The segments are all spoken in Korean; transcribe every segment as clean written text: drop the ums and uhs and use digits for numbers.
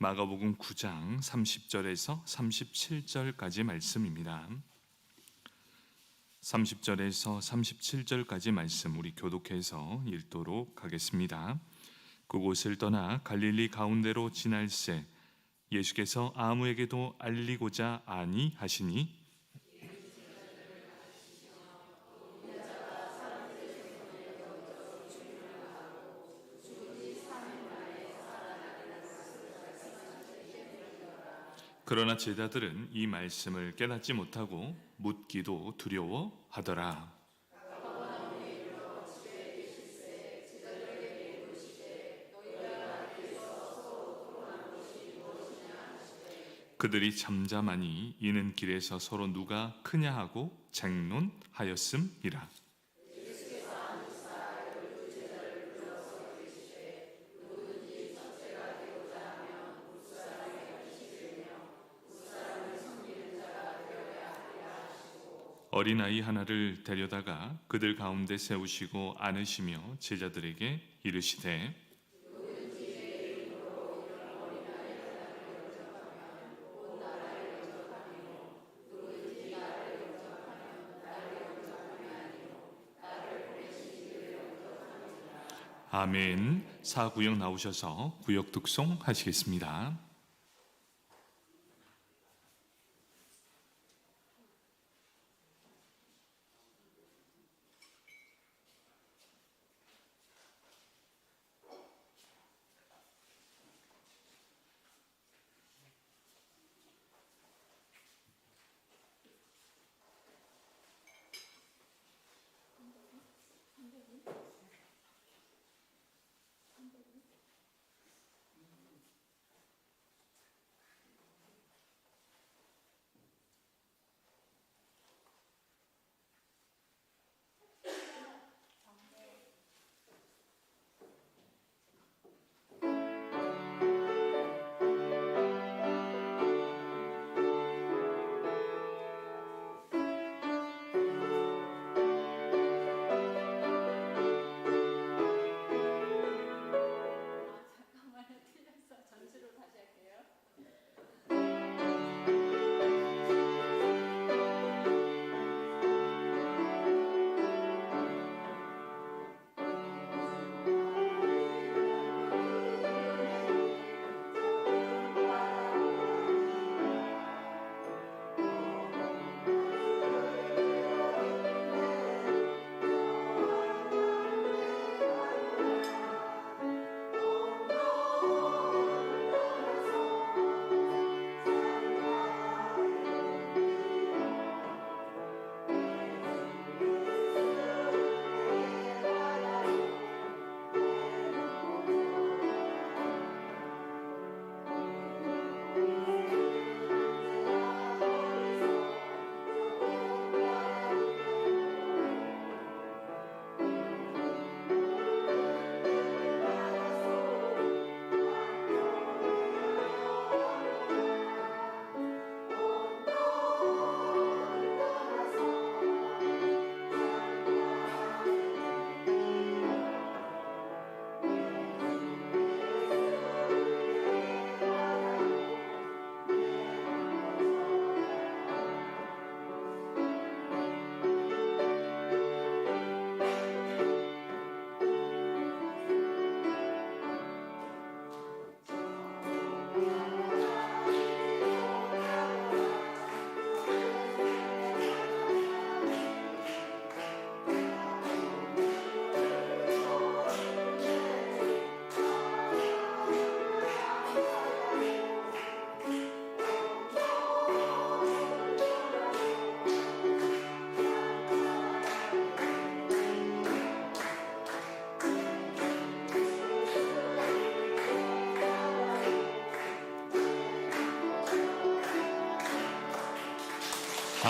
마가복음 9장 30절에서 37절까지 말씀입니다. 30절에서 37절까지 말씀 우리 교독해서 읽도록 하겠습니다. 그곳을 떠나 갈릴리 가운데로 지날새 예수께서 아무에게도 알리고자 아니하시니 그러나 제자들은 이 말씀을 깨닫지 못하고 묻기도 두려워하더라. 그들이 잠잠하니 이는 길에서 서로 누가 크냐 하고 쟁론하였음이라. 어린아이 하나를 데려다가 그들 가운데 세우시고 안으시며 제자들에게 이르시되 아멘. 사구역 나오셔서 구역 독송 하시겠습니다.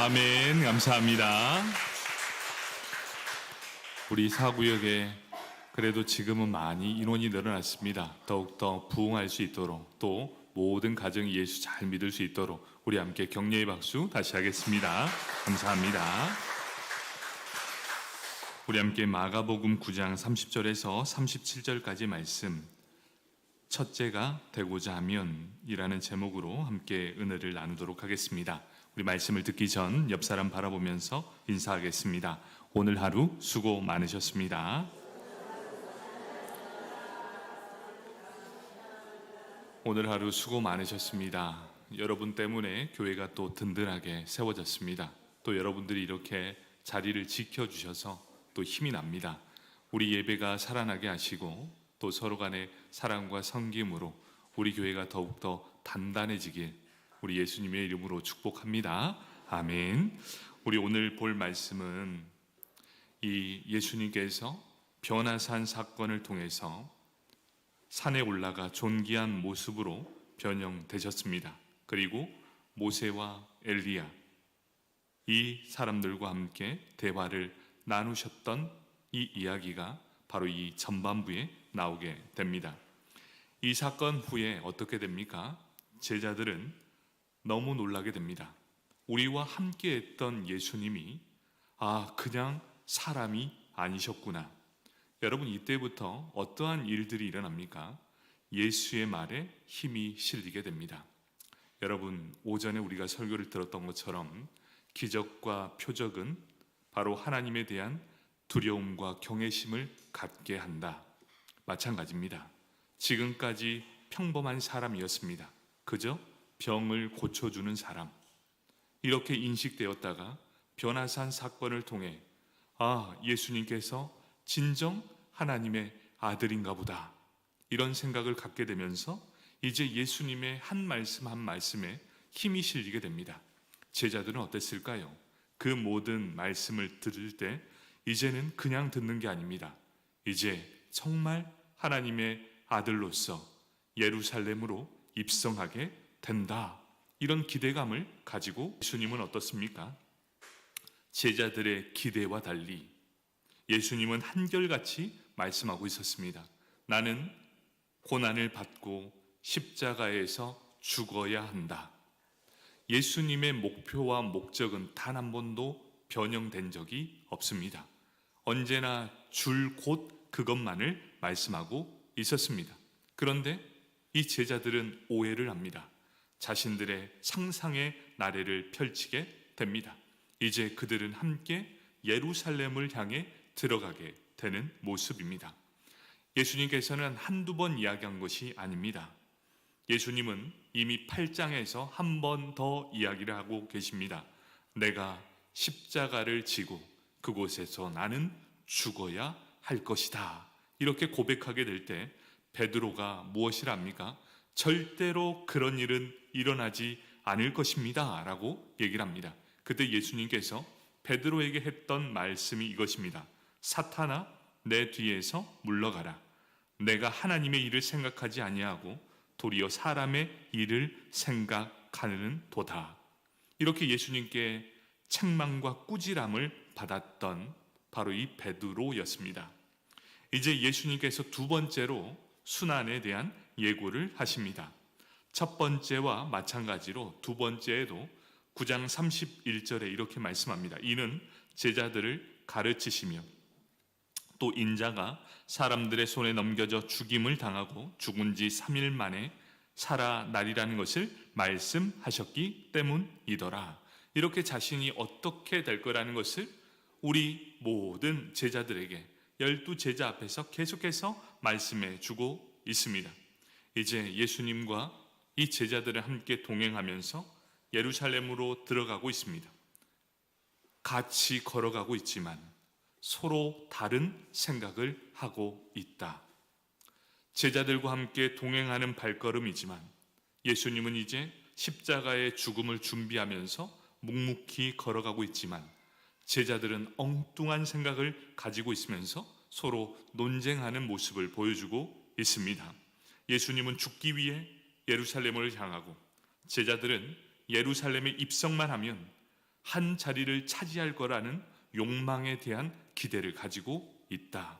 아멘. 감사합니다. 우리 사구역에 그래도 지금은 많이 인원이 늘어났습니다. 더욱더 부흥할 수 있도록 또 모든 가정이 예수 잘 믿을 수 있도록 우리 함께 격려의 박수 다시 하겠습니다. 감사합니다. 우리 함께 마가복음 9장 30절에서 37절까지 말씀 첫째가 되고자 하면이라는 제목으로 함께 은혜를 나누도록 하겠습니다. 우리 말씀을 듣기 전 옆 사람 바라보면서 인사하겠습니다. 오늘 하루 수고 많으셨습니다. 오늘 하루 수고 많으셨습니다. 여러분 때문에 교회가 또 든든하게 세워졌습니다. 또 여러분들이 이렇게 자리를 지켜주셔서 또 힘이 납니다. 우리 예배가 살아나게 하시고 또 서로 간의 사랑과 섬김으로 우리 교회가 더욱더 단단해지길 우리 예수님의 이름으로 축복합니다. 아멘. 우리 오늘 볼 말씀은 이 예수님께서 변화산 사건을 통해서 산에 올라가 존귀한 모습으로 변형되셨습니다. 그리고 모세와 엘리야 이 사람들과 함께 대화를 나누셨던 이 이야기가 바로 이 전반부에 나오게 됩니다. 이 사건 후에 어떻게 됩니까? 제자들은 너무 놀라게 됩니다. 우리와 함께 했던 예수님이 그냥 사람이 아니셨구나. 여러분, 이때부터 어떠한 일들이 일어납니까? 예수의 말에 힘이 실리게 됩니다. 여러분, 오전에 우리가 설교를 들었던 것처럼 기적과 표적은 바로 하나님에 대한 두려움과 경외심을 갖게 한다. 마찬가지입니다. 지금까지 평범한 사람이었습니다. 그저 병을 고쳐주는 사람. 이렇게 인식되었다가 변화산 사건을 통해 예수님께서 진정 하나님의 아들인가 보다. 이런 생각을 갖게 되면서 이제 예수님의 한 말씀 한 말씀에 힘이 실리게 됩니다. 제자들은 어땠을까요? 그 모든 말씀을 들을 때 이제는 그냥 듣는 게 아닙니다. 이제 정말 하나님의 아들로서 예루살렘으로 입성하게 된다. 이런 기대감을 가지고 예수님은 어떻습니까? 제자들의 기대와 달리 예수님은 한결같이 말씀하고 있었습니다. 나는 고난을 받고 십자가에서 죽어야 한다. 예수님의 목표와 목적은 단 한 번도 변형된 적이 없습니다. 언제나 줄 곧 그것만을 말씀하고 있었습니다. 그런데 이 제자들은 오해를 합니다. 자신들의 상상의 나래를 펼치게 됩니다. 이제 그들은 함께 예루살렘을 향해 들어가게 되는 모습입니다. 예수님께서는 한두 번 이야기한 것이 아닙니다. 예수님은 이미 8장에서 한 번 더 이야기를 하고 계십니다. 내가 십자가를 지고 그곳에서 나는 죽어야 할 것이다. 이렇게 고백하게 될 때 베드로가 무엇을 합니까? 절대로 그런 일은 일어나지 않을 것입니다 라고 얘기를 합니다. 그때 예수님께서 베드로에게 했던 말씀이 이것입니다. 사탄아, 내 뒤에서 물러가라. 내가 하나님의 일을 생각하지 아니하고 도리어 사람의 일을 생각하는 도다. 이렇게 예수님께 책망과 꾸지람을 받았던 바로 이 베드로였습니다. 이제 예수님께서 두 번째로 순환에 대한 예고를 하십니다. 첫 번째와 마찬가지로 두 번째에도 9장 31절에 이렇게 말씀합니다. 이는 제자들을 가르치시며 또 인자가 사람들의 손에 넘겨져 죽임을 당하고 죽은 지 3일 만에 살아나리라는 것을 말씀하셨기 때문이더라. 이렇게 자신이 어떻게 될 거라는 것을 우리 모든 제자들에게 12제자 앞에서 계속해서 말씀해 주고 있습니다. 이제 예수님과 이 제자들을 함께 동행하면서 예루살렘으로 들어가고 있습니다. 같이 걸어가고 있지만 서로 다른 생각을 하고 있다. 제자들과 함께 동행하는 발걸음이지만 예수님은 이제 십자가의 죽음을 준비하면서 묵묵히 걸어가고 있지만 제자들은 엉뚱한 생각을 가지고 있으면서 서로 논쟁하는 모습을 보여주고 있습니다. 예수님은 죽기 위해 예루살렘을 향하고 제자들은 예루살렘에 입성만 하면 한 자리를 차지할 거라는 욕망에 대한 기대를 가지고 있다.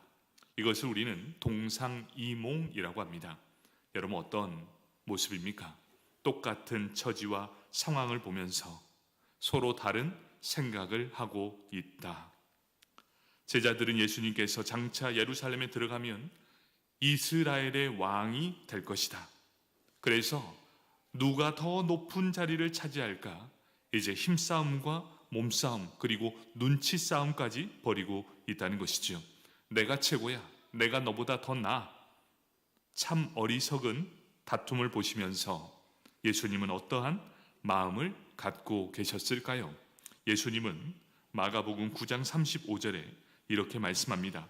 이것을 우리는 동상이몽이라고 합니다. 여러분, 어떤 모습입니까? 똑같은 처지와 상황을 보면서 서로 다른 생각을 하고 있다. 제자들은 예수님께서 장차 예루살렘에 들어가면 이스라엘의 왕이 될 것이다. 그래서 누가 더 높은 자리를 차지할까? 이제 힘싸움과 몸싸움 그리고 눈치 싸움까지 벌이고 있다는 것이지요. 내가 최고야. 내가 너보다 더 나아. 참 어리석은 다툼을 보시면서 예수님은 어떠한 마음을 갖고 계셨을까요? 예수님은 마가복음 9장 35절에 이렇게 말씀합니다.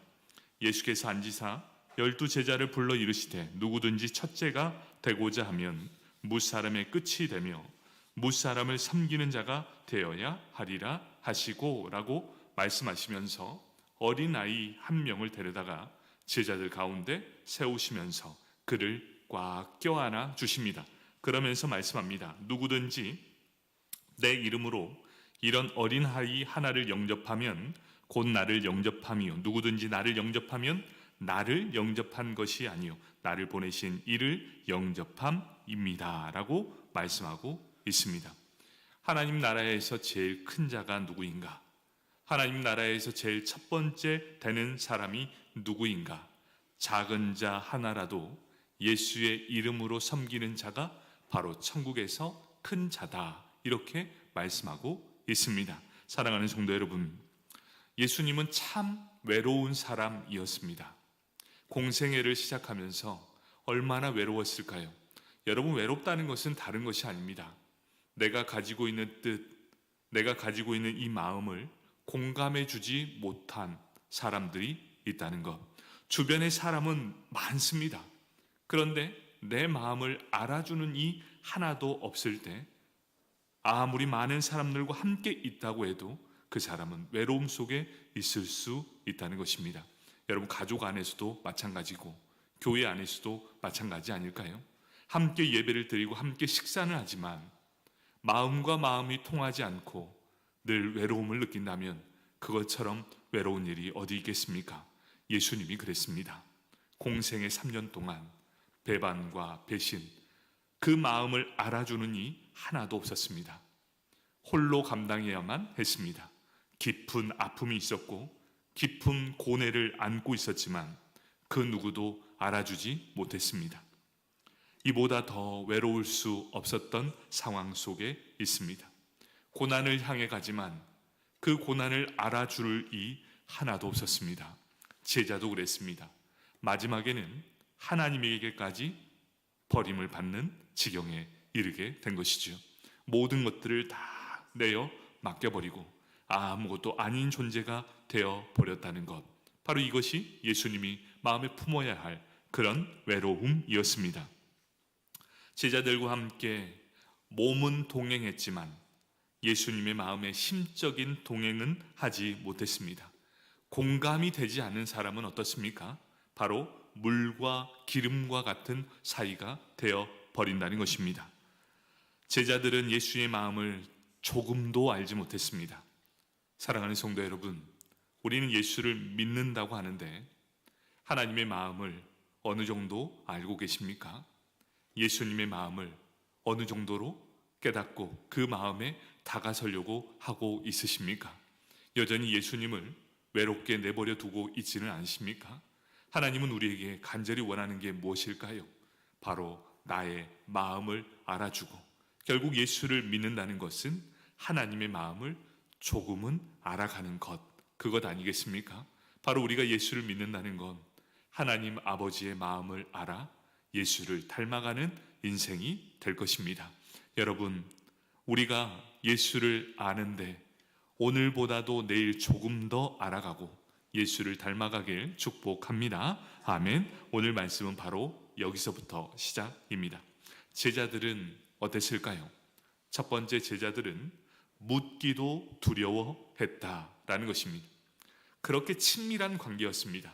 예수께서 앉으사 12제자를 불러 이르시되 누구든지 첫째가 되고자 하면 무사람의 끝이 되며 무사람을 섬기는 자가 되어야 하리라 하시고 라고 말씀하시면서 어린아이 한 명을 데려다가 제자들 가운데 세우시면서 그를 꽉 껴안아 주십니다. 그러면서 말씀합니다. 누구든지 내 이름으로 이런 어린아이 하나를 영접하면 곧 나를 영접함이요 누구든지 나를 영접하면 나를 영접한 것이 아니요 나를 보내신 이를 영접함입니다 라고 말씀하고 있습니다. 하나님 나라에서 제일 큰 자가 누구인가? 하나님 나라에서 제일 첫 번째 되는 사람이 누구인가? 작은 자 하나라도 예수의 이름으로 섬기는 자가 바로 천국에서 큰 자다 이렇게 말씀하고 있습니다. 사랑하는 성도 여러분, 예수님은 참 외로운 사람이었습니다. 공생애를 시작하면서 얼마나 외로웠을까요? 여러분, 외롭다는 것은 다른 것이 아닙니다. 내가 가지고 있는 뜻, 내가 가지고 있는 이 마음을 공감해 주지 못한 사람들이 있다는 것. 주변에 사람은 많습니다. 그런데 내 마음을 알아주는 이 하나도 없을 때 아무리 많은 사람들과 함께 있다고 해도 그 사람은 외로움 속에 있을 수 있다는 것입니다. 여러분, 가족 안에서도 마찬가지고 교회 안에서도 마찬가지 아닐까요? 함께 예배를 드리고 함께 식사는 하지만 마음과 마음이 통하지 않고 늘 외로움을 느낀다면 그것처럼 외로운 일이 어디 있겠습니까? 예수님이 그랬습니다. 공생의 3년 동안 배반과 배신, 그 마음을 알아주는 이 하나도 없었습니다. 홀로 감당해야만 했습니다. 깊은 아픔이 있었고 깊은 고뇌를 안고 있었지만 그 누구도 알아주지 못했습니다. 이보다 더 외로울 수 없었던 상황 속에 있습니다. 고난을 향해 가지만 그 고난을 알아줄 이 하나도 없었습니다. 제자도 그랬습니다. 마지막에는 하나님에게까지 버림을 받는 지경에 이르게 된 것이죠. 모든 것들을 다 내어 맡겨버리고 아무것도 아닌 존재가 되어 버렸다는 것, 바로 이것이 예수님이 마음에 품어야 할 그런 외로움이었습니다. 제자들과 함께 몸은 동행했지만 예수님의 마음의 심적인 동행은 하지 못했습니다. 공감이 되지 않는 사람은 어떻습니까? 바로 물과 기름과 같은 사이가 되어 버린다는 것입니다. 제자들은 예수의 마음을 조금도 알지 못했습니다. 사랑하는 성도 여러분, 우리는 예수를 믿는다고 하는데 하나님의 마음을 어느 정도 알고 계십니까? 예수님의 마음을 어느 정도로 깨닫고 그 마음에 다가서려고 하고 있으십니까? 여전히 예수님을 외롭게 내버려 두고 있지는 않으십니까? 하나님은 우리에게 간절히 원하는 게 무엇일까요? 바로 나의 마음을 알아주고, 결국 예수를 믿는다는 것은 하나님의 마음을 조금은 알아가는 것, 그것 아니겠습니까? 바로 우리가 예수를 믿는다는 건 하나님 아버지의 마음을 알아 예수를 닮아가는 인생이 될 것입니다. 여러분, 우리가 예수를 아는데 오늘보다도 내일 조금 더 알아가고 예수를 닮아가길 축복합니다. 아멘. 오늘 말씀은 바로 여기서부터 시작입니다. 제자들은 어땠을까요? 첫 번째, 제자들은 묻기도 두려워했다라는 것입니다. 그렇게 친밀한 관계였습니다.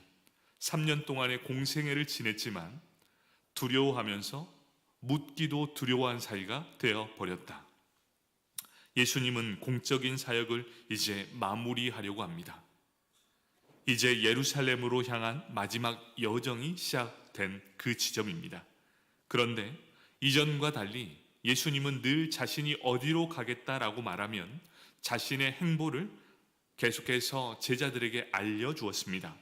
3년 동안의 공생애를 지냈지만 두려워하면서 묻기도 두려워한 사이가 되어 버렸다. 예수님은 공적인 사역을 이제 마무리하려고 합니다. 이제 예루살렘으로 향한 마지막 여정이 시작된 그 지점입니다. 그런데 이전과 달리 예수님은 늘 자신이 어디로 가겠다라고 말하면 자신의 행보를 계속해서 제자들에게 알려주었습니다.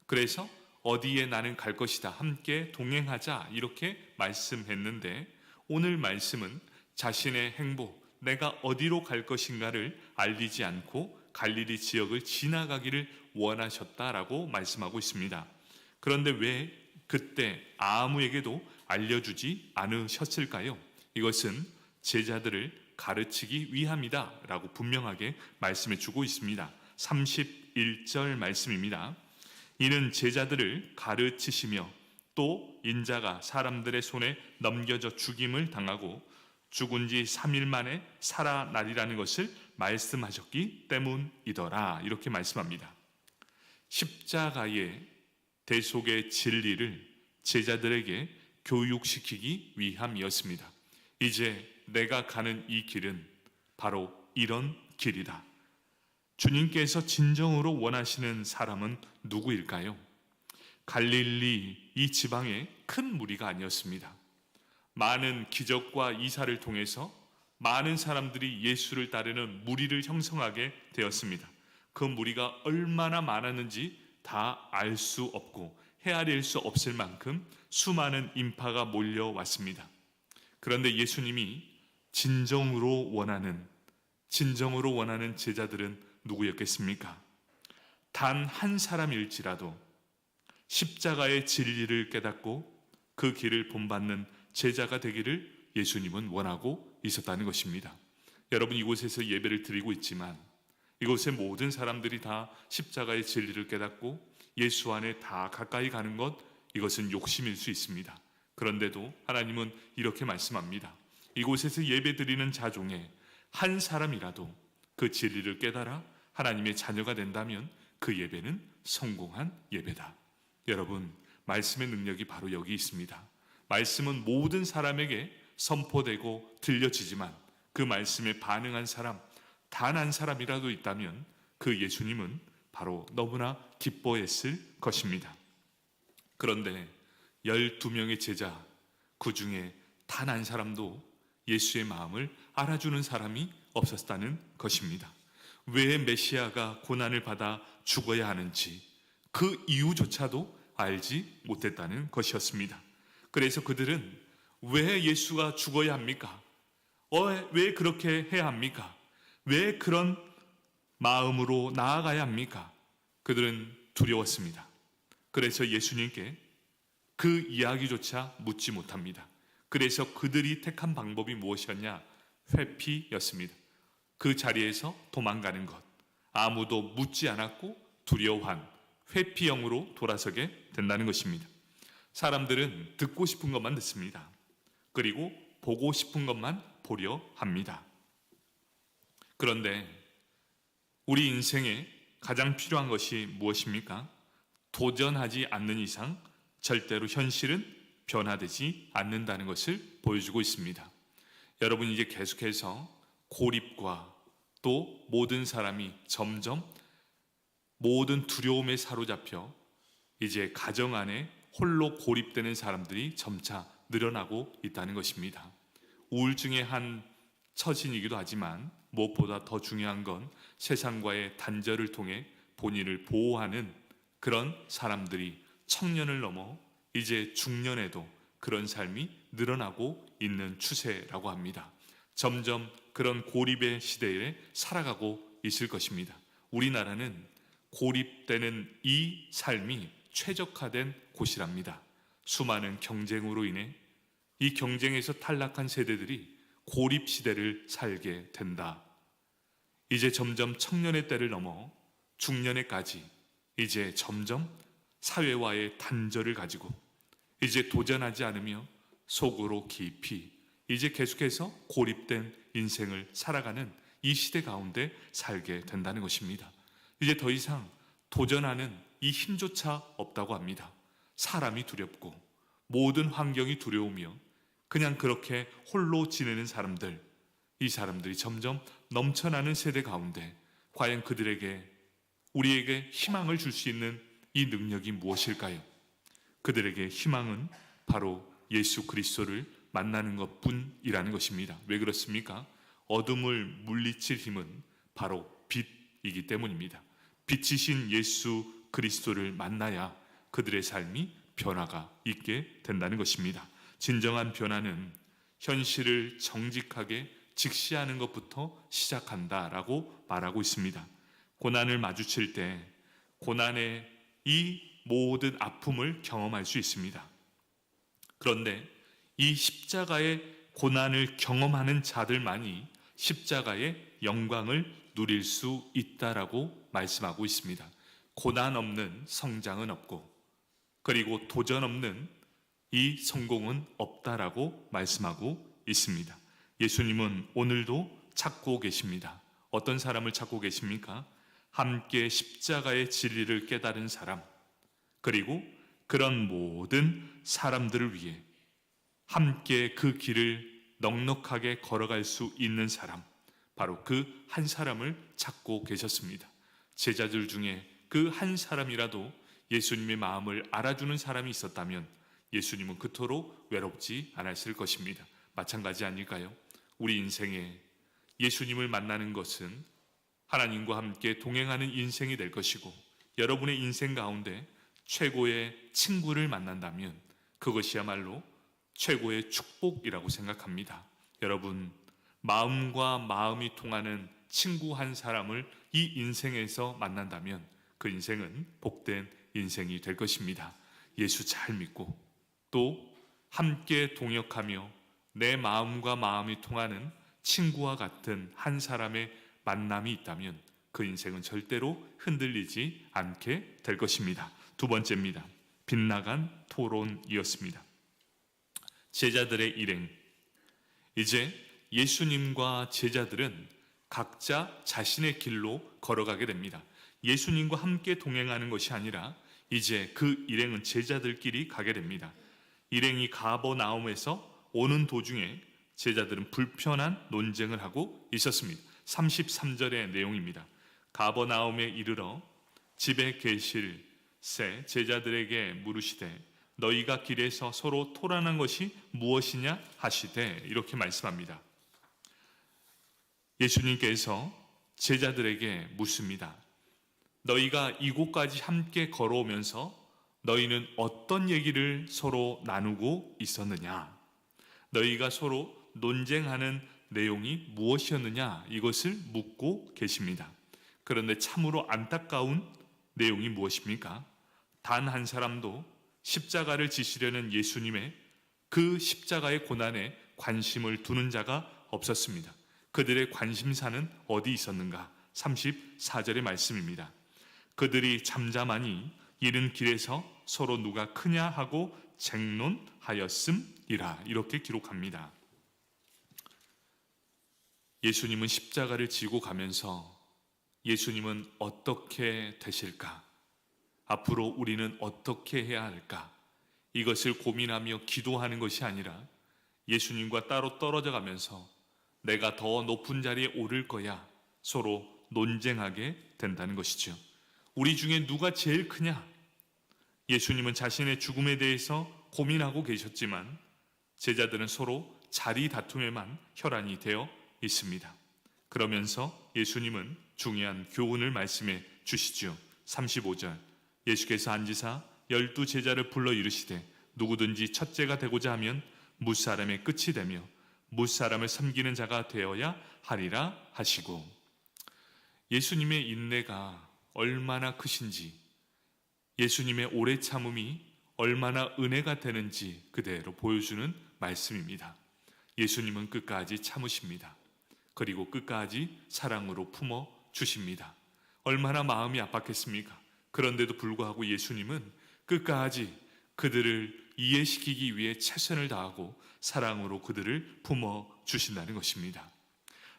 그래서 어디에 나는 갈 것이다. 함께 동행하자. 이렇게 말씀했는데 오늘 말씀은 자신의 행복, 내가 어디로 갈 것인가를 알리지 않고 갈릴리 지역을 지나가기를 원하셨다라고 말씀하고 있습니다. 그런데 왜 그때 아무에게도 알려주지 않으셨을까요? 이것은 제자들을 가르치기 위함이다 라고 분명하게 말씀해 주고 있습니다. 31절 말씀입니다. 이는 제자들을 가르치시며 또 인자가 사람들의 손에 넘겨져 죽임을 당하고 죽은 지 3일 만에 살아나리라는 것을 말씀하셨기 때문이더라. 이렇게 말씀합니다. 십자가의 대속의 진리를 제자들에게 교육시키기 위함이었습니다. 이제 내가 가는 이 길은 바로 이런 길이다. 주님께서 진정으로 원하시는 사람은 누구일까요? 갈릴리 이 지방에 큰 무리가 아니었습니다. 많은 기적과 이사를 통해서 많은 사람들이 예수를 따르는 무리를 형성하게 되었습니다. 그 무리가 얼마나 많았는지 다 알 수 없고 헤아릴 수 없을 만큼 수많은 인파가 몰려왔습니다. 그런데 예수님이 진정으로 원하는 제자들은 누구였겠습니까? 단 한 사람일지라도 십자가의 진리를 깨닫고 그 길을 본받는 제자가 되기를 예수님은 원하고 있었다는 것입니다. 여러분, 이곳에서 예배를 드리고 있지만 이곳의 모든 사람들이 다 십자가의 진리를 깨닫고 예수 안에 다 가까이 가는 것, 이것은 욕심일 수 있습니다. 그런데도 하나님은 이렇게 말씀합니다. 이곳에서 예배 드리는 자 중에 한 사람이라도 그 진리를 깨달아 하나님의 자녀가 된다면 그 예배는 성공한 예배다. 여러분, 말씀의 능력이 바로 여기 있습니다. 말씀은 모든 사람에게 선포되고 들려지지만 그 말씀에 반응한 사람, 단 한 사람이라도 있다면 그 예수님은 바로 너무나 기뻐했을 것입니다. 그런데 12명의 제자, 그 중에 단 한 사람도 예수의 마음을 알아주는 사람이 없었다는 것입니다. 왜 메시아가 고난을 받아 죽어야 하는지 그 이유조차도 알지 못했다는 것이었습니다. 그래서 그들은 왜 예수가 죽어야 합니까? 왜 그렇게 해야 합니까? 왜 그런 마음으로 나아가야 합니까? 그들은 두려웠습니다. 그래서 예수님께 그 이야기조차 묻지 못합니다. 그래서 그들이 택한 방법이 무엇이었냐? 회피였습니다. 그 자리에서 도망가는 것. 아무도 묻지 않았고 두려워한 회피형으로 돌아서게 된다는 것입니다. 사람들은 듣고 싶은 것만 듣습니다. 그리고 보고 싶은 것만 보려 합니다. 그런데 우리 인생에 가장 필요한 것이 무엇입니까? 도전하지 않는 이상 절대로 현실은 변화되지 않는다는 것을 보여주고 있습니다. 여러분, 이제 계속해서 고립과 또 모든 사람이 점점 모든 두려움에 사로잡혀 이제 가정 안에 홀로 고립되는 사람들이 점차 늘어나고 있다는 것입니다. 우울증의 한 처신이기도 하지만 무엇보다 더 중요한 건 세상과의 단절을 통해 본인을 보호하는 그런 사람들이 청년을 넘어 이제 중년에도 그런 삶이 늘어나고 있는 추세라고 합니다. 점점 그런 고립의 시대에 살아가고 있을 것입니다. 우리나라는 고립되는 이 삶이 최적화된 곳이랍니다. 수많은 경쟁으로 인해 이 경쟁에서 탈락한 세대들이 고립 시대를 살게 된다. 이제 점점 청년의 때를 넘어 중년에까지 이제 점점 사회와의 단절을 가지고 이제 도전하지 않으며 속으로 깊이 이제 계속해서 고립된 인생을 살아가는 이 시대 가운데 살게 된다는 것입니다. 이제 더 이상 도전하는 이 힘조차 없다고 합니다. 사람이 두렵고 모든 환경이 두려우며 그냥 그렇게 홀로 지내는 사람들, 이 사람들이 점점 넘쳐나는 세대 가운데 과연 그들에게 우리에게 희망을 줄 수 있는 이 능력이 무엇일까요? 그들에게 희망은 바로 예수 그리스도를 만나는 것뿐이라는 것입니다. 왜 그렇습니까? 어둠을 물리칠 힘은 바로 빛이기 때문입니다. 빛이신 예수 그리스도를 만나야 그들의 삶이 변화가 있게 된다는 것입니다. 진정한 변화는 현실을 정직하게 직시하는 것부터 시작한다라고 말하고 있습니다. 고난을 마주칠 때 고난의 이 모든 아픔을 경험할 수 있습니다. 그런데 이 십자가의 고난을 경험하는 자들만이 십자가의 영광을 누릴 수 있다라고 말씀하고 있습니다. 고난 없는 성장은 없고, 그리고 도전 없는 이 성공은 없다라고 말씀하고 있습니다. 예수님은 오늘도 찾고 계십니다. 어떤 사람을 찾고 계십니까? 함께 십자가의 진리를 깨달은 사람, 그리고 그런 모든 사람들을 위해 함께 그 길을 넉넉하게 걸어갈 수 있는 사람, 바로 그 한 사람을 찾고 계셨습니다. 제자들 중에 그 한 사람이라도 예수님의 마음을 알아주는 사람이 있었다면 예수님은 그토록 외롭지 않았을 것입니다. 마찬가지 아닐까요? 우리 인생에 예수님을 만나는 것은 하나님과 함께 동행하는 인생이 될 것이고, 여러분의 인생 가운데 최고의 친구를 만난다면 그것이야말로 최고의 축복이라고 생각합니다. 여러분, 마음과 마음이 통하는 친구 한 사람을 이 인생에서 만난다면 그 인생은 복된 인생이 될 것입니다. 예수 잘 믿고 또 함께 동역하며 내 마음과 마음이 통하는 친구와 같은 한 사람의 만남이 있다면 그 인생은 절대로 흔들리지 않게 될 것입니다. 두 번째입니다. 빗나간 토론이었습니다. 제자들의 일행. 이제 예수님과 제자들은 각자 자신의 길로 걸어가게 됩니다. 예수님과 함께 동행하는 것이 아니라 이제 그 일행은 제자들끼리 가게 됩니다. 일행이 가버나움에서 오는 도중에 제자들은 불편한 논쟁을 하고 있었습니다. 33절의 내용입니다. 가버나움에 이르러 집에 계실 새 제자들에게 물으시되 너희가 길에서 서로 토론한 것이 무엇이냐 하시되, 이렇게 말씀합니다. 예수님께서 제자들에게 묻습니다. 너희가 이곳까지 함께 걸어오면서 너희는 어떤 얘기를 서로 나누고 있었느냐? 너희가 서로 논쟁하는 내용이 무엇이었느냐? 이것을 묻고 계십니다. 그런데 참으로 안타까운 내용이 무엇입니까? 단 한 사람도 십자가를 지시려는 예수님의 그 십자가의 고난에 관심을 두는 자가 없었습니다. 그들의 관심사는 어디 있었는가? 34절의 말씀입니다. 그들이 잠잠하니 이른 길에서 서로 누가 크냐 하고 쟁론하였음이라, 이렇게 기록합니다. 예수님은 십자가를 지고 가면서 예수님은 어떻게 되실까? 앞으로 우리는 어떻게 해야 할까? 이것을 고민하며 기도하는 것이 아니라 예수님과 따로 떨어져 가면서 내가 더 높은 자리에 오를 거야, 서로 논쟁하게 된다는 것이죠. 우리 중에 누가 제일 크냐? 예수님은 자신의 죽음에 대해서 고민하고 계셨지만 제자들은 서로 자리 다툼에만 혈안이 되어 있습니다. 그러면서 예수님은 중요한 교훈을 말씀해 주시죠. 35절, 예수께서 앉으사 12 제자를 불러 이르시되 누구든지 첫째가 되고자 하면 무사람의 끝이 되며 무사람을 섬기는 자가 되어야 하리라 하시고, 예수님의 인내가 얼마나 크신지, 예수님의 오래 참음이 얼마나 은혜가 되는지 그대로 보여주는 말씀입니다. 예수님은 끝까지 참으십니다. 그리고 끝까지 사랑으로 품어 주십니다. 얼마나 마음이 아팠겠습니까? 그런데도 불구하고 예수님은 끝까지 그들을 이해시키기 위해 최선을 다하고 사랑으로 그들을 품어 주신다는 것입니다.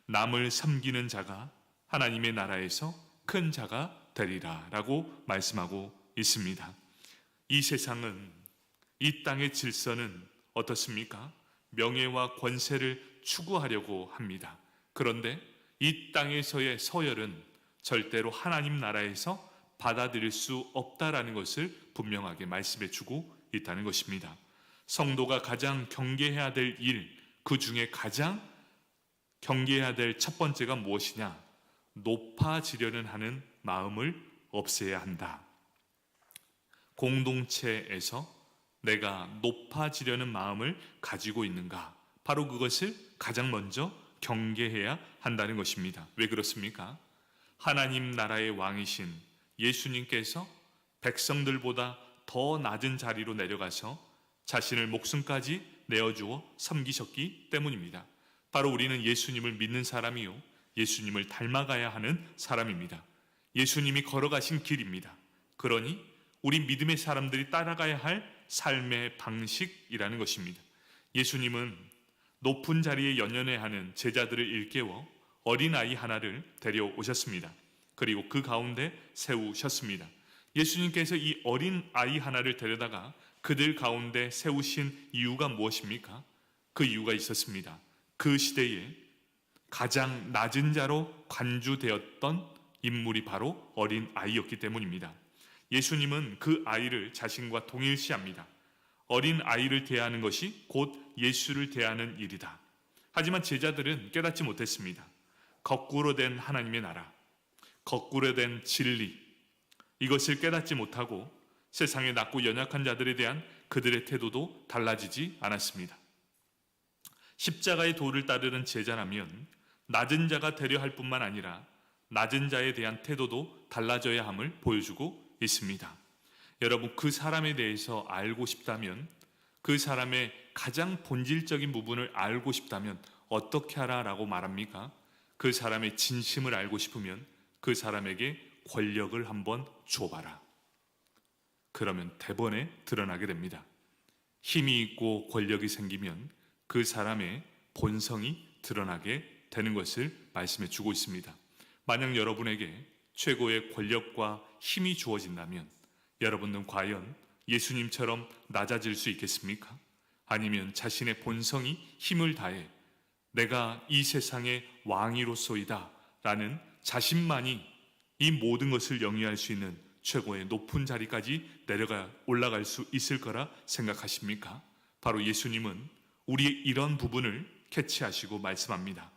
남을 섬기는 자가 하나님의 나라에서 큰 자가 되리라 라고 말씀하고 있습니다. 이 세상은, 이 땅의 질서는 어떻습니까? 명예와 권세를 추구하려고 합니다. 그런데 이 땅에서의 서열은 절대로 하나님 나라에서 받아들일 수 없다라는 것을 분명하게 말씀해 주고 있다는 것입니다. 성도가 가장 경계해야 될 일, 그 중에 가장 경계해야 될 첫 번째가 무엇이냐? 높아지려는 하는 마음을 없애야 한다. 공동체에서 내가 높아지려는 마음을 가지고 있는가? 바로 그것을 가장 먼저 경계해야 한다는 것입니다. 왜 그렇습니까? 하나님 나라의 왕이신 예수님께서 백성들보다 더 낮은 자리로 내려가서 자신을 목숨까지 내어주어 섬기셨기 때문입니다. 바로 우리는 예수님을 믿는 사람이요, 예수님을 닮아가야 하는 사람입니다. 예수님이 걸어가신 길입니다. 그러니 우리 믿음의 사람들이 따라가야 할 삶의 방식이라는 것입니다. 예수님은 높은 자리에 연연해 하는 제자들을 일깨워 어린아이 하나를 데려오셨습니다. 그리고 그 가운데 세우셨습니다. 예수님께서 이 어린아이 하나를 데려다가 그들 가운데 세우신 이유가 무엇입니까? 그 이유가 있었습니다. 그 시대에 가장 낮은 자로 간주되었던 인물이 바로 어린아이였기 때문입니다. 예수님은 그 아이를 자신과 동일시합니다. 어린 아이를 대하는 것이 곧 예수를 대하는 일이다. 하지만 제자들은 깨닫지 못했습니다. 거꾸로 된 하나님의 나라, 거꾸로 된 진리, 이것을 깨닫지 못하고 세상에 낮고 연약한 자들에 대한 그들의 태도도 달라지지 않았습니다. 십자가의 도를 따르는 제자라면 낮은 자가 되려 할 뿐만 아니라 낮은 자에 대한 태도도 달라져야 함을 보여주고 있습니다. 여러분, 그 사람에 대해서 알고 싶다면, 그 사람의 가장 본질적인 부분을 알고 싶다면 어떻게 하라라고 말합니까? 그 사람의 진심을 알고 싶으면 그 사람에게 권력을 한번 줘봐라. 그러면 대번에 드러나게 됩니다. 힘이 있고 권력이 생기면 그 사람의 본성이 드러나게 되는 것을 말씀해 주고 있습니다. 만약 여러분에게 최고의 권력과 힘이 주어진다면 여러분은 과연 예수님처럼 낮아질 수 있겠습니까? 아니면 자신의 본성이 힘을 다해 내가 이 세상의 왕이로소이다 라는 자신만이 이 모든 것을 영위할 수 있는 최고의 높은 자리까지 올라갈 수 있을 거라 생각하십니까? 바로 예수님은 우리의 이런 부분을 캐치하시고 말씀합니다.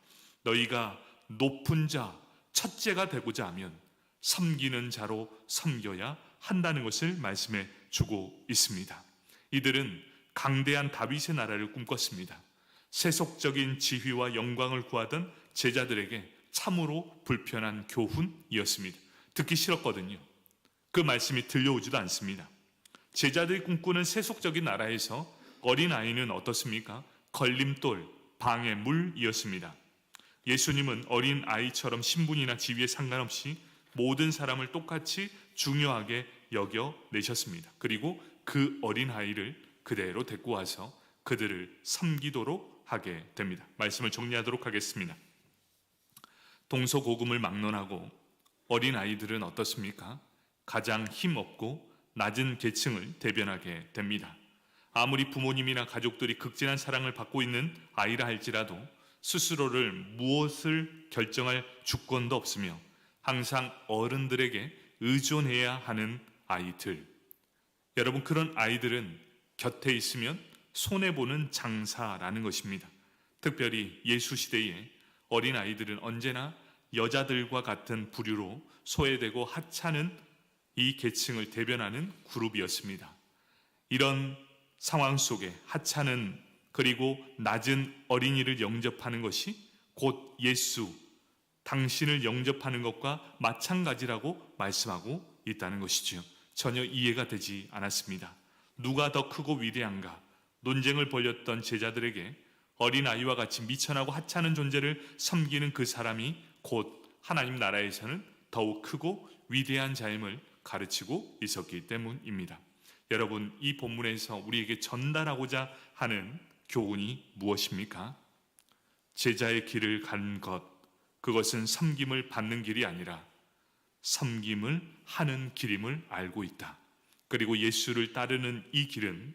너희가 높은 자, 첫째가 되고자 하면 섬기는 자로 섬겨야 한다는 것을 말씀해 주고 있습니다. 이들은 강대한 다윗의 나라를 꿈꿨습니다. 세속적인 지위와 영광을 구하던 제자들에게 참으로 불편한 교훈이었습니다. 듣기 싫었거든요. 그 말씀이 들려오지도 않습니다. 제자들이 꿈꾸는 세속적인 나라에서 어린아이는 어떻습니까? 걸림돌, 방해물이었습니다. 예수님은 어린아이처럼 신분이나 지위에 상관없이 모든 사람을 똑같이 중요하게 여겨내셨습니다. 그리고 그 어린아이를 그대로 데리고 와서 그들을 섬기도록 하게 됩니다. 말씀을 정리하도록 하겠습니다. 동서고금을 막론하고 어린아이들은 어떻습니까? 가장 힘없고 낮은 계층을 대변하게 됩니다. 아무리 부모님이나 가족들이 극진한 사랑을 받고 있는 아이라 할지라도 스스로를 무엇을 결정할 주권도 없으며 항상 어른들에게 의존해야 하는 아이들. 여러분, 그런 아이들은 곁에 있으면 손해보는 장사라는 것입니다. 특별히 예수 시대에 어린아이들은 언제나 여자들과 같은 부류로 소외되고 하찮은 이 계층을 대변하는 그룹이었습니다. 이런 상황 속에 하찮은 그리고 낮은 어린이를 영접하는 것이 곧 예수, 당신을 영접하는 것과 마찬가지라고 말씀하고 있다는 것이지요. 전혀 이해가 되지 않았습니다. 누가 더 크고 위대한가? 논쟁을 벌였던 제자들에게 어린아이와 같이 미천하고 하찮은 존재를 섬기는 그 사람이 곧 하나님 나라에서는 더욱 크고 위대한 자임을 가르치고 있었기 때문입니다. 여러분, 이 본문에서 우리에게 전달하고자 하는 교훈이 무엇입니까? 제자의 길을 간 것, 그것은 섬김을 받는 길이 아니라 섬김을 하는 길임을 알고 있다. 그리고 예수를 따르는 이 길은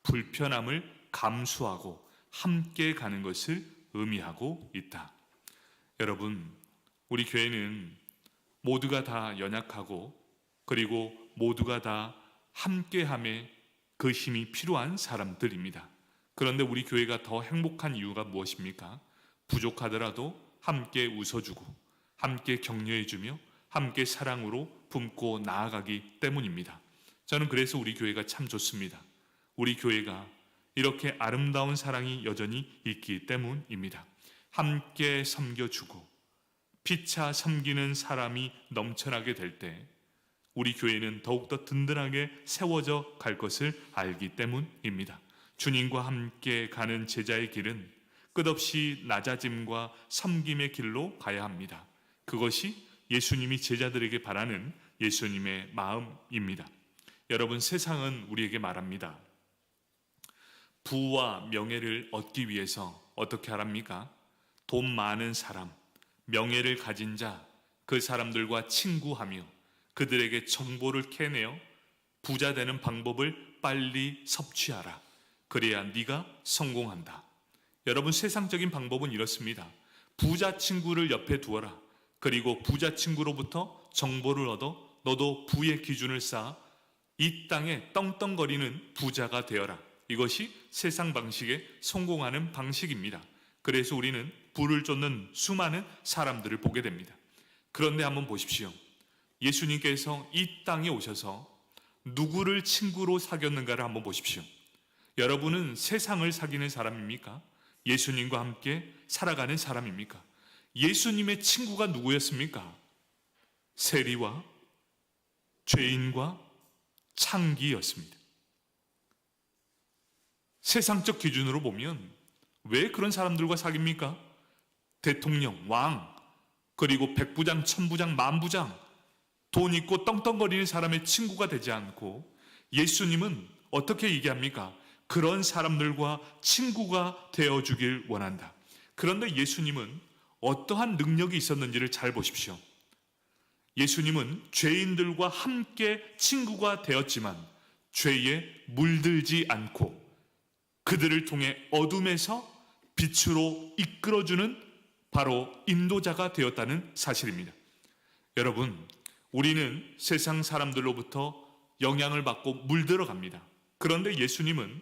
불편함을 감수하고 함께 가는 것을 의미하고 있다. 여러분, 우리 교회는 모두가 다 연약하고 그리고 모두가 다 함께함에 그 힘이 필요한 사람들입니다. 그런데 우리 교회가 더 행복한 이유가 무엇입니까? 부족하더라도 함께 웃어주고 함께 격려해주며 함께 사랑으로 품고 나아가기 때문입니다. 저는 그래서 우리 교회가 참 좋습니다. 우리 교회가 이렇게 아름다운 사랑이 여전히 있기 때문입니다. 함께 섬겨주고 피차 섬기는 사람이 넘쳐나게 될 때 우리 교회는 더욱더 든든하게 세워져 갈 것을 알기 때문입니다. 주님과 함께 가는 제자의 길은 끝없이 낮아짐과 섬김의 길로 가야 합니다. 그것이 예수님이 제자들에게 바라는 예수님의 마음입니다. 여러분, 세상은 우리에게 말합니다. 부와 명예를 얻기 위해서 어떻게 하랍니까? 돈 많은 사람, 명예를 가진 자, 그 사람들과 친구하며 그들에게 정보를 캐내어 부자 되는 방법을 빨리 섭취하라. 그래야 네가 성공한다. 여러분, 세상적인 방법은 이렇습니다. 부자 친구를 옆에 두어라. 그리고 부자 친구로부터 정보를 얻어 너도 부의 기준을 쌓아 이 땅에 떵떵거리는 부자가 되어라. 이것이 세상 방식에 성공하는 방식입니다. 그래서 우리는 부를 쫓는 수많은 사람들을 보게 됩니다. 그런데 한번 보십시오. 예수님께서 이 땅에 오셔서 누구를 친구로 사귀었는가를 한번 보십시오. 여러분은 세상을 사귀는 사람입니까? 예수님과 함께 살아가는 사람입니까? 예수님의 친구가 누구였습니까? 세리와 죄인과 창기였습니다. 세상적 기준으로 보면 왜 그런 사람들과 사귑니까? 대통령, 왕, 그리고 백부장, 천부장, 만부장, 돈 있고 떵떵거리는 사람의 친구가 되지 않고 예수님은 어떻게 얘기합니까? 그런 사람들과 친구가 되어주길 원한다. 그런데 예수님은 어떠한 능력이 있었는지를 잘 보십시오. 예수님은 죄인들과 함께 친구가 되었지만 죄에 물들지 않고 그들을 통해 어둠에서 빛으로 이끌어주는 바로 인도자가 되었다는 사실입니다. 여러분, 우리는 세상 사람들로부터 영향을 받고 물들어 갑니다. 그런데 예수님은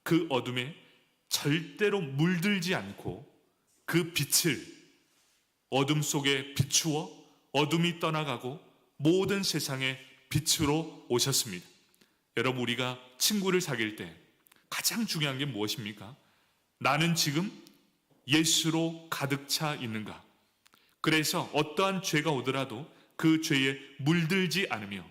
그 어둠에 절대로 물들지 않고 그 빛을 어둠 속에 비추어 어둠이 떠나가고 모든 세상에 빛으로 오셨습니다. 여러분, 우리가 친구를 사귈 때 가장 중요한 게 무엇입니까? 나는 지금 예수로 가득 차 있는가? 그래서 어떠한 죄가 오더라도 그 죄에 물들지 않으며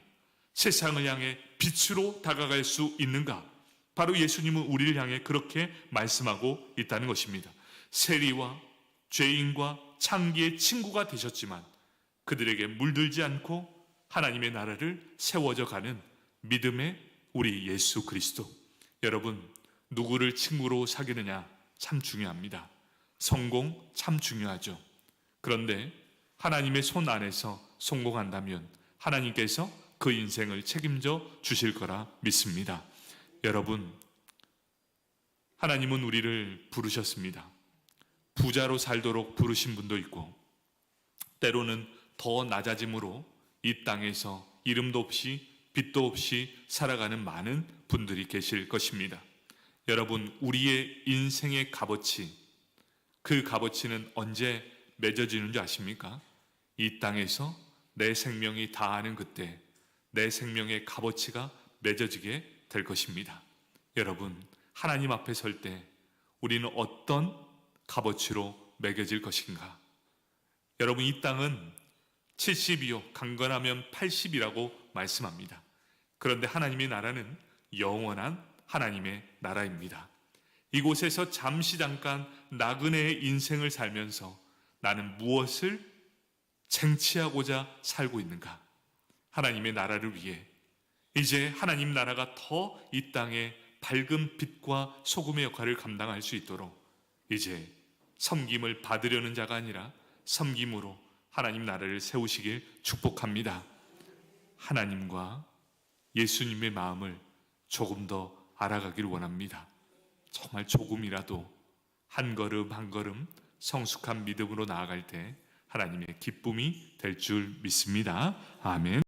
세상을 향해 빛으로 다가갈 수 있는가? 바로 예수님은 우리를 향해 그렇게 말씀하고 있다는 것입니다. 세리와 죄인과 창기의 친구가 되셨지만 그들에게 물들지 않고 하나님의 나라를 세워져 가는 믿음의 우리 예수 그리스도. 여러분, 누구를 친구로 사귀느냐 참 중요합니다. 성공 참 중요하죠. 그런데 하나님의 손 안에서 성공한다면 하나님께서 그 인생을 책임져 주실 거라 믿습니다. 여러분, 하나님은 우리를 부르셨습니다. 부자로 살도록 부르신 분도 있고 때로는 더 낮아짐으로 이 땅에서 이름도 없이 빛도 없이 살아가는 많은 분들이 계실 것입니다. 여러분, 우리의 인생의 값어치, 그 값어치는 언제 맺어지는 줄 아십니까? 이 땅에서 내 생명이 다하는 그때 내 생명의 값어치가 맺어지게 될 것입니다. 여러분, 하나님 앞에 설 때 우리는 어떤 값어치로 매겨질 것인가? 여러분, 이 땅은 70이요 강건하면 80이라고 말씀합니다. 그런데 하나님의 나라는 영원한 하나님의 나라입니다. 이곳에서 잠시 잠깐 나그네의 인생을 살면서 나는 무엇을 쟁취하고자 살고 있는가? 하나님의 나라를 위해 이제 하나님 나라가 더 이 땅에 밝은 빛과 소금의 역할을 감당할 수 있도록 이제 섬김을 받으려는 자가 아니라 섬김으로 하나님 나라를 세우시길 축복합니다. 하나님과 예수님의 마음을 조금 더 알아가길 원합니다. 정말 조금이라도 한 걸음 한 걸음 성숙한 믿음으로 나아갈 때 하나님의 기쁨이 될 줄 믿습니다. 아멘.